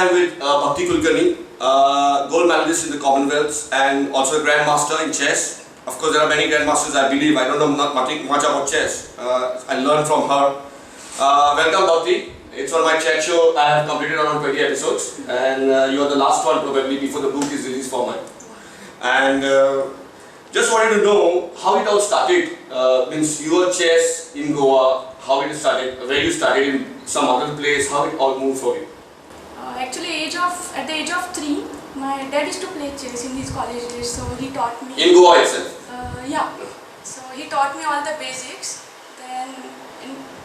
am with Bhakti Kulkarni, gold medalist in the Commonwealth and also a grandmaster in chess. Of course, there are many grandmasters, I believe. I don't know nothing much about chess. I learned from her. Welcome, Bhakti. It's on my chat show. I have completed around 20 episodes, and you are the last one probably before the book is released for mine. And just wanted to know how it all started. Means your chess in Goa, how it started, where you started in some other place, how it all moved for you. Actually, at the age of 3, my dad used to play chess in his college days, so he taught me. In Goa itself? Yeah. So he taught me all the basics. Then,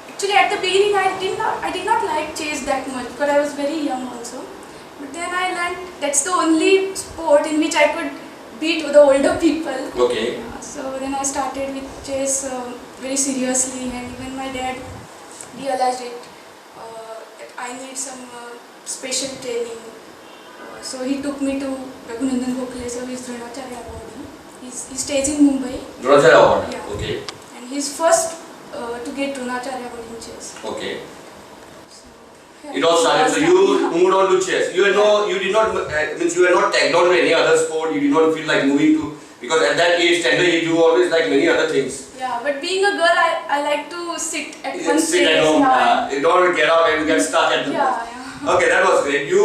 actually, at the beginning, I did not like chess that much because I was very young also. But then I learned that's the only sport in which I could beat the older people. Okay. So then I started with chess very seriously, and even my dad realized it that I need some special training. So he took me to Raghunandan Gokhale, so he's Dronacharya Award. He stays in Mumbai. Dronacharya Award? Yeah. Okay. And he's first to get Dronacharya Award in chess. Okay. So, yeah. It all started, so you moved on to chess. You did not, means you were not tagged on to any other sport, you did not feel like moving to, because at that age, tender age, you always like many other things. Yeah, but being a girl, I like to sit at one place. Sit at home, you don't want to get up and get stuck at the Yeah. Okay, that was great. You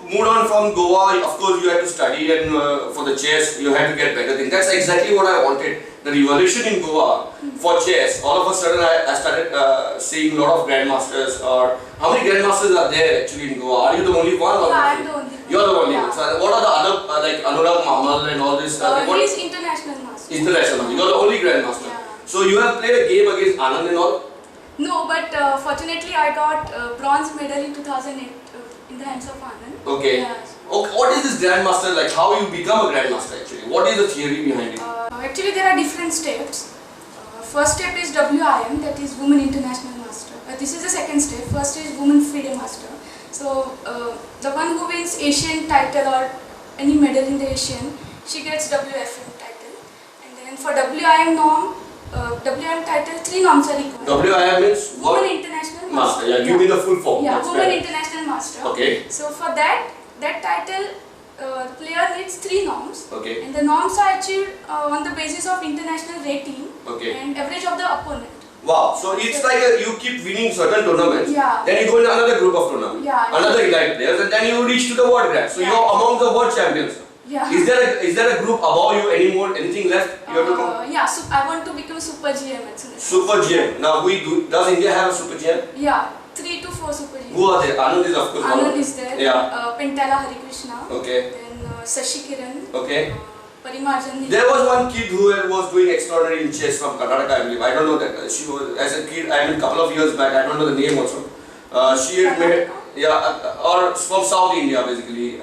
moved on from Goa, of course you had to study and for the chess, you had to get better things. That's exactly what I wanted. The revolution in Goa for chess, all of a sudden I started seeing a lot of grandmasters. Or how many grandmasters are there actually in Goa? Are you the only one? Or Yeah, I'm the only one. You're the only Yeah. one. So what are the other, like Anurag Mamal and all this? He is international master. International. You're the only grandmaster. Yeah. So you have played a game against Anand and all? No, but fortunately I got bronze medal in 2008 in the hands of Anand. Okay. Yeah. Okay. What is this grandmaster like? How you become a grandmaster actually? What is the theory behind it? Actually there are different steps. First step is WIM, that is Women International Master. This is the second step. First is Women FIDE Master. So the one who wins Asian title or any medal in the Asian, she gets WFM title. And then for WIM norm, WIM title, 3 norms are required. WIM means what? Women International Master. Master. Yeah, give me the full form. Yeah, That's Women better. International Master. Okay. So for that title, the player needs 3 norms. Okay. And the norms are achieved on the basis of international rating and average of the opponent. Wow. So it's like you keep winning certain tournaments. Yeah. Then you go in another group of tournaments. Yeah. Another elite players, and then you reach to the world grand. So Yeah. you're among the world champions. Yeah. Is there a group above you anymore? Anything left? You have to come? Yeah. So I want to become Super GM at soon. Super GM. Now does India have a Super GM? Yeah. 3 to 4 Super GM. Who are there? Anand is of course one. Anand is there. Yeah. Pentala Harikrishna. Okay. Then Sashi Kiran. Okay. Parimarjan. There was one kid who was doing extraordinary in chess from Karnataka, I believe. I don't know that. She was, as a kid, I mean, a couple of years back, I don't know the name also. She had made, or from South India basically.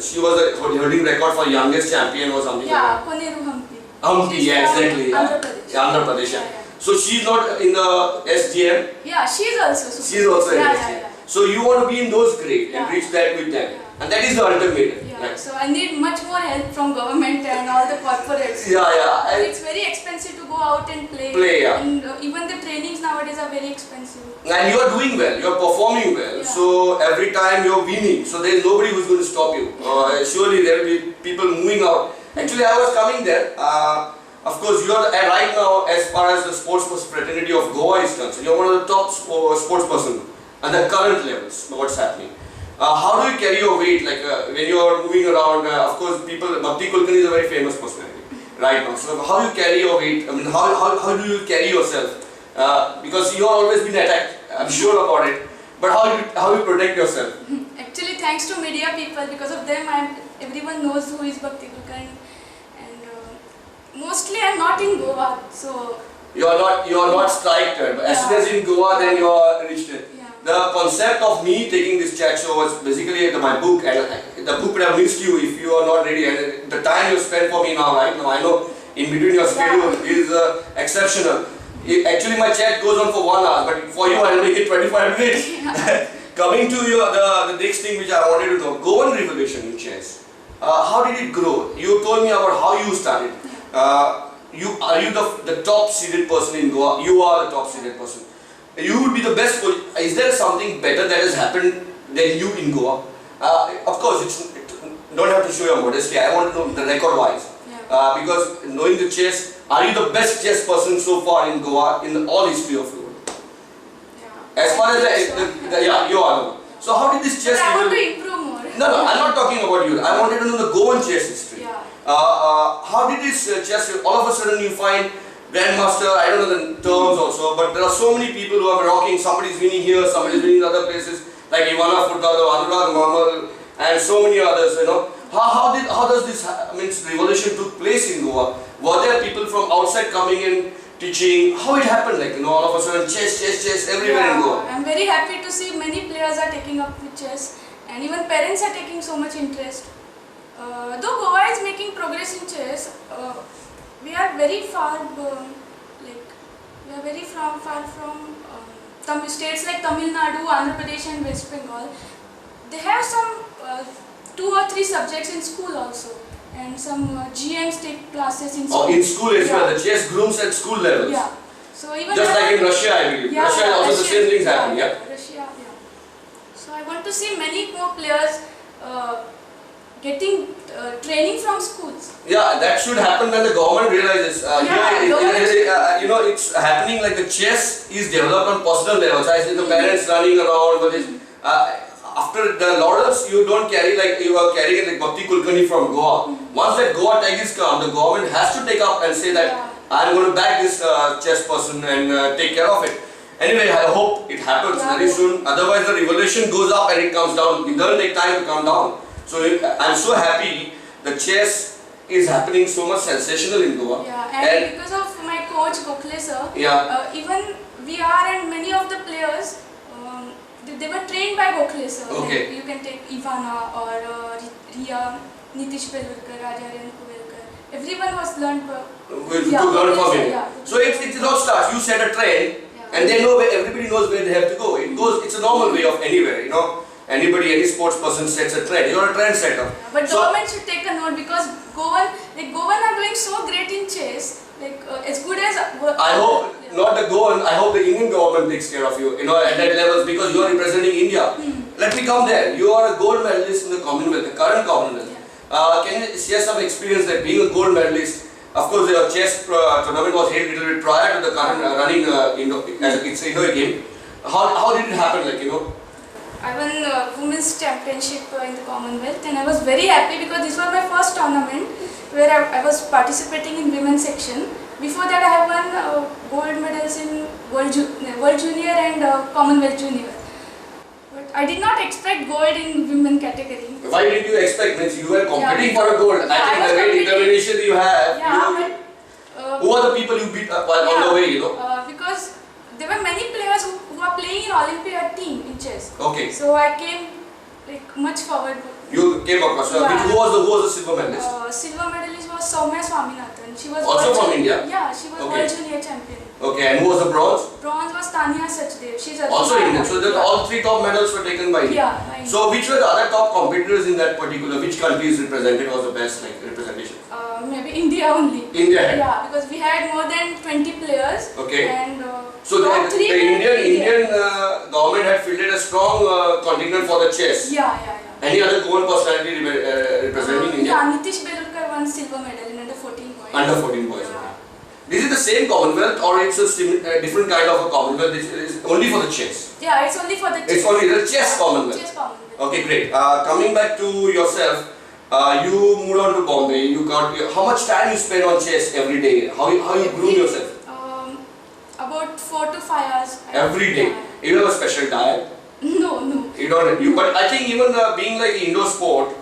She was holding record for youngest champion or something Yeah, like that. Koneru Hampi. Humpy, yeah, exactly. Andhra Pradesh. Andhra Pradesh. Yeah. So she's not in the SGM. Yeah, she is also super. She's also in yeah, SGM. yeah. So you want to be in those grades and Yeah. reach that with them. Yeah. And that is the ultimate. Yeah, Right? so I need much more help from government and all the corporates. Yeah. It's very expensive to go out and play. Yeah. And even the trainings nowadays are very expensive. And you are doing well, you are performing well, Yeah. so every time you are winning, so there is nobody who is going to stop you. Surely there will be people moving out. Actually, I was coming there. Of course, you are right now, as far as the sports fraternity of Goa is concerned, you are one of the top sports person at the current levels. What's happening? How do you carry your weight? Like when you are moving around, of course, Bhakti Kulkarni is a very famous personality right now. So how you carry your weight? I mean, how do you carry yourself? Because you have always been attacked. I'm sure about it. But how you protect yourself? Actually, thanks to media people, because of them, everyone knows who is Bhakti Kulkarni. And mostly, I'm not in Goa, so You are not striked. But as soon as in Goa, then you are reached it. yeah. The concept of me taking this chat show was basically my book, and the book would have missed you if you are not ready. And the time you spend for me now, right now, I know in between your schedule is exceptional. Actually, my chat goes on for 1 hour, but for you, I'll make it 25 minutes. Yeah. Coming to the next thing which I wanted to know, Goan revolution in chess. How did it grow? You told me about how you started. Are you the top seeded person in Goa? You are the top seeded person. You would be the best. Is there something better that has happened than you in Goa? Of course, don't have to show your modesty. I want to know the record-wise. Yeah. Because knowing the chess, are you the best chess person so far in Goa in all history of the world? Yeah. As far as I think so. yeah, you are. So how did this chess? But I want to improve more. No, I'm not talking about you. I wanted to know the Goan chess history. Yeah. How did this chess? All of a sudden you find grandmaster. I don't know the terms also, but there are so many people who are rocking. Somebody's winning here, somebody's winning in other places, like Ivana Furtado, Anurag Mamal, and so many others. You know, how does this revolution took place in Goa? Were there people from outside coming in teaching? How it happened? Like, you know, all of a sudden chess everywhere in Goa. I'm very happy to see many players are taking up with chess, and even parents are taking so much interest. Though Goa is making progress in chess, we are very far, far from states like Tamil Nadu, Andhra Pradesh, and West Bengal. They have some 2 or 3 subjects in school also, and some GMs take classes in school. Oh, in school as well. Yeah. The chess grooms at school levels. Yeah. So even Just like in Russia, I believe. Yeah, Russia also the same things happen. Yeah. Russia, yeah. So I want to see many more players getting training from schools. Yeah, that should happen when the government realizes. Yeah, You know, it's happening like the chess is developed on personal levels. I see the parents running around, but after the laurels, you don't carry like you are carrying like Bhakti Kulkarni from Goa. Once that Goa Tigers come, the government has to take up and say that I'm going to back this chess person and take care of it. Anyway, I hope it happens very soon. Otherwise, the revolution goes up and it comes down. It doesn't take time to come down. So I'm so happy the chess is happening so much sensational in Goa. Yeah, and because of my coach Gokhale sir, even VR and many of the players, they were trained by Gokhale sir. Okay. Like you can take Ivana or Riya, Nitish Pelurkar, Rajaryan Kuvelkar. Everyone was learned To learn from him. Yeah. So it all starts. You set a trend, and they know everybody knows where they have to go. It's a normal way of anywhere, you know. Any sports person sets a trend. You're a trend setter. Yeah, but government should take a note because Goan are doing so great in chess. As good as. I hope not the Goan. I hope the Indian government takes care of you. You know, at that levels because you are representing India. Let me come there. You are a gold medalist in the Commonwealth, the current Commonwealth. Can you share some experience that being a gold medalist? Of course, the chess tournament was held a little bit prior to the current running it's Indo game. How did it happen? Like, you know. I won women's championship in the Commonwealth, and I was very happy because this was my first tournament where I was participating in women's section. Before that, I have won gold medals in World Junior and Commonwealth Junior. But I did not expect gold in women category. Why did you expect? Means you were competing for a gold. Yeah, I think the way determination you have. Yeah, who are the people you beat while on the way? You know. Because there were many players who are playing in Olympiad team in chess. Okay. So I came much forward. You came across. Who was the silver medalist? Silver medalist was Soumya Swaminathan. She was also from India. Yeah, she was World Junior champion. Okay, and who was the bronze? Bronze was Tanya Sachdev. She's also Indian. So all 3 top medals were taken by India. Yeah. So which were the other top competitors in that particular? Which countries represented was the best representation? Maybe India only. India. Yeah, because we had more than 20 players. Okay. And so the Indian government had fielded a strong contingent for the chess. Yeah. Any other gold personality representing India? Yeah, Nitish Pelurkar won silver medal in under 14 boys. Under 14 boys. Yeah. This is the same Commonwealth or it's a different kind of a Commonwealth? It is only for the chess? Yeah, it's only for the chess. It's only the chess Commonwealth? Chess Commonwealth. Okay, great. Coming back to yourself, you moved on to Bombay. You got how much time you spend on chess every day? How you groom yourself? About 4 to 5 hours. Every day? You have a special diet? No. You don't. But I think even being like indoor sport,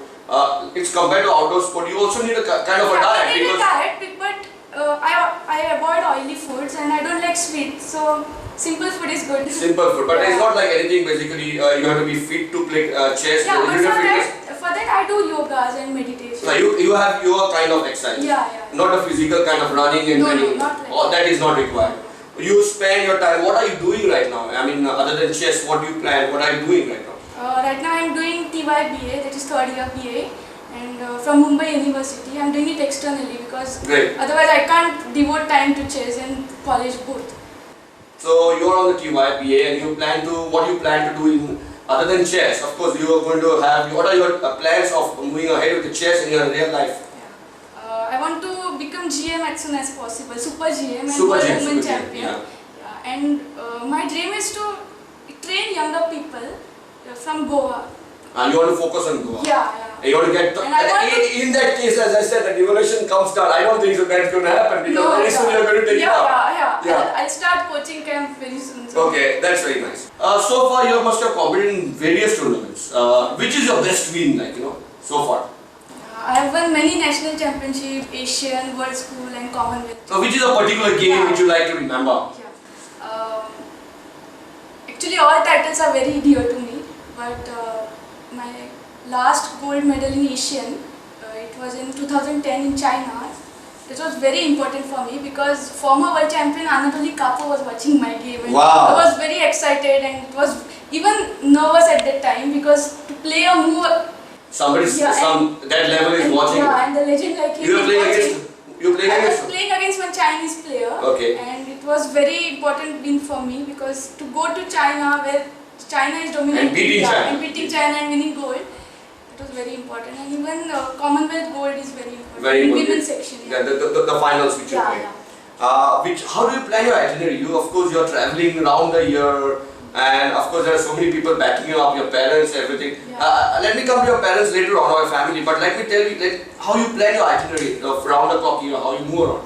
it's compared to outdoor sport. You also need a kind of a diet. I need a diet, but I avoid oily foods and I don't like sweets. So simple food is good. Simple food, but it's not like anything. Basically, you have to be fit to play chess. Yeah, but for that I do yogas and meditation. So you have your kind of exercise. Yeah. Not a physical kind of running and training. No, not like that is not required. You spend your time. What are you doing right now? I mean, other than chess, what do you plan? What are you doing right now? Right now I am doing TY BA, that is 3rd year BA, and from Mumbai University. I am doing it externally because otherwise I can't devote time to chess and college both. So you are on the TY BA, and what do you plan to do in Other than chess, of course, you are going to have. What are your plans of moving ahead with the chess in your real life? I want to become GM as soon as possible, Super GM and Super World GM, Women Super GM, Champion. yeah. Yeah, and my dream is to train younger people from Goa. And you want to focus on Goa. Yeah. You want to get. And I want in that case, as I said, the devolution comes down. I don't think so that's going to happen because No, very soon you're going to take it up. Yeah. I'll start coaching camp very soon. So. Okay, that's very nice. So far, you must have competed in various tournaments. Which is your best win, so far? I have won many national championships, Asian, World School and Commonwealth. So, which is a particular game which you like to remember? Yeah. Actually, all titles are very dear to me, but my last gold medal in Asian, it was in 2010 in China. This was very important for me because former world champion Anatoly Karpov was watching my game. And Wow. I was very excited and it was even nervous at that time because to play a move. That level is watching. Yeah, and the legend like him. You were playing watching. against. You playing I was against. playing against one Chinese player. Okay. And it was very important win for me because to go to China where China is dominating And beating India, China. and beating China and winning gold, it was very important. And even Commonwealth gold is very important. Very in important. women's section. Yeah, the finals which you play. How do you plan your itinerary? You're traveling around the year, and of course there are so many people backing you up, your parents, everything. Yeah. Let me come to your parents later on, or your family, but let me tell you how you plan your itinerary of round the clock year, how you move around.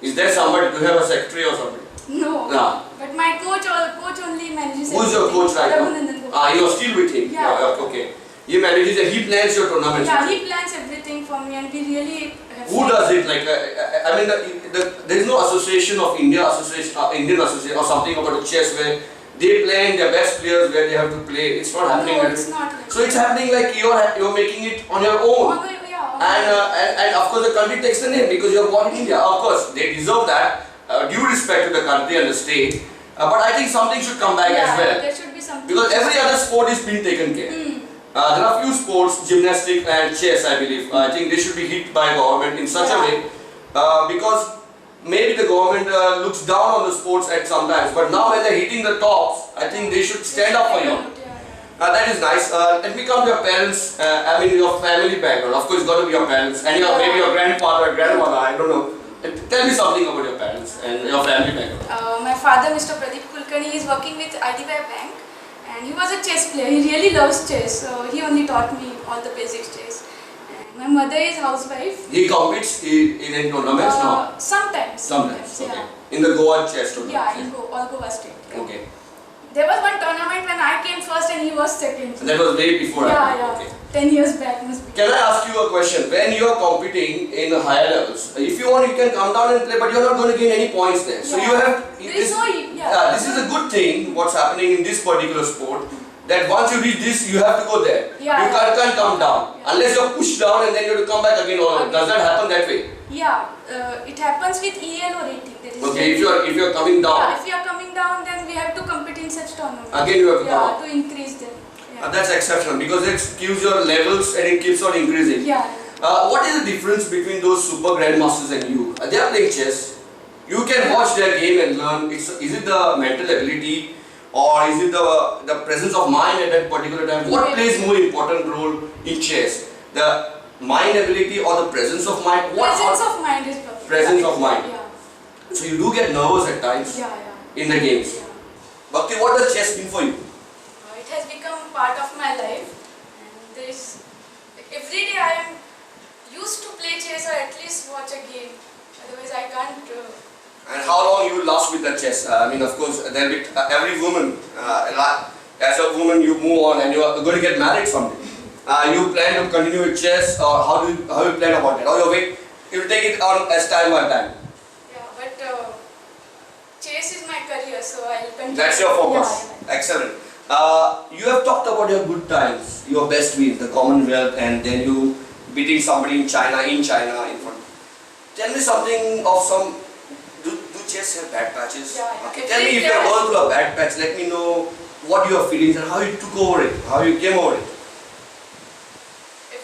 Is there somebody, do you have a secretary or somebody? No. No. But my coach only manages. Who's your coach right Raghunandan Gopal. now? You're still with him? Yeah. Okay. He manages and he plans your tournaments. Yeah, he plans everything for me and we really have Who does it? There is no association of Indian association or something about the chess where they plan their best players where they have to play. It's not happening. No, it's not like So it's happening like you're making it on your own. And of course the country takes the name because you're born in India. Of course they deserve that. Due respect to the country and the state. But I think something should come back as well. There should be something. Because every other sport is being taken care. There are few sports, gymnastics and chess, I believe. I think they should be hit by government in such a way because maybe the government looks down on the sports at sometimes. But now when they're hitting the tops, I think they should stand up for you. That is nice. Let me come to your parents. Your family background. Of course, it's got to be your parents and maybe your grandfather, grandmother. I don't know. Tell me something about your parents and your family background. My father, Mr. Pradeep Kulkarni, is working with IDBI Bank and he was a chess player. He really loves chess, so he only taught me all the basic chess. And my mother is housewife. He competes in any tournaments? No? Sometimes. Okay. Yeah. In the Goa chess tournament? Yeah, in all Goa state. Yeah. Okay. There was one tournament when I came first and he was second. So that was way before. Yeah. Okay. 10 years back must be. Can I ask you a question? When you are competing in higher levels, if you want, you can come down and play, but you are not going to gain any points there. So you have. This is a good thing. What's happening in this particular sport? That once you reach this, you have to go there. You can't come down unless you're pushed down and then you have to come back again. Does that happen that way? Yeah, it happens with EL or rating. Okay, if you're coming down. Yeah, if you are coming down, then we have to compete in such tournaments. Again, you have to come up. to increase them. Yeah. That's exceptional because it gives your levels and it keeps on increasing. Yeah. What is the difference between those super grandmasters and you? They are playing chess. You can watch their game and learn. Is it the mental ability or is it the presence of mind at that particular time? What plays more important role in chess? The mind ability or the presence of mind? Presence of mind is perfect. Presence of mind. Yeah. So you do get nervous at times in the games. Yeah. Bhakti, what does chess mean for you? It has become part of my life. And every day I am used to play chess or at least watch a game. Otherwise I can't. And how long you will last with the chess? Of course, every woman, as a woman, you move on and you are going to get married someday. You plan to continue with chess, or how you plan about it? Or you will take it on as time by time. Yeah, but chess is my career, so I will continue. That's your focus. Yeah. Excellent. You have talked about your good times, your best wins, the Commonwealth, and then you beating somebody in China in front. Tell me something of some. Do chess have bad patches? Yeah. Okay. Tell me if you have gone through a bad patch. Let me know what your feelings and how you took over it, how you came over it.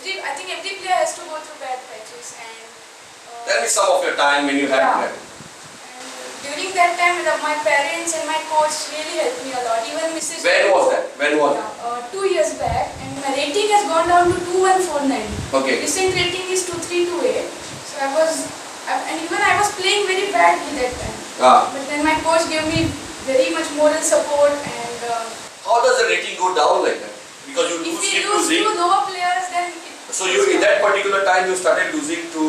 I think every player has to go through bad patches and. Tell me some of your time when you had that. And during that time, my parents and my coach really helped me a lot. Even Mrs. When was that? When was it? 2 years back, and my rating has gone down to 2149. Okay. Recent rating is 2328. So and even I was playing very badly that time. But then my coach gave me very much moral support, and How does the rating go down like that? Because you if lose, we keep lose losing. to lower players, then So you in that particular time you started losing to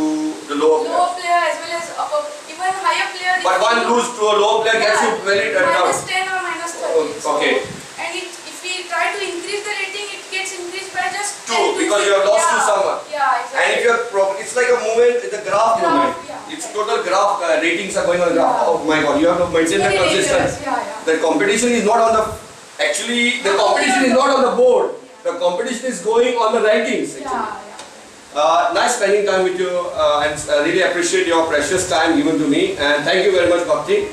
the lower player. lower player as well as even higher player. But if one we lose to a lower player gets you very down. minus 10 or minus 30. So, Okay. and if we try to increase the rating, it gets increased by just 2 10 because you have lost to someone. Yeah, exactly. And if you are it's like a movement, it's a graph movement. Yeah. It's total graph. Ratings are going on the graph. Yeah. Oh my God! You have to maintain the Very consistency. dangerous. Yeah. The competition is not on the. Actually, the competition is not on the board. The competition is going on the rankings. Actually. Nice spending time with you, and really appreciate your precious time given to me. And thank you very much, Bhakti.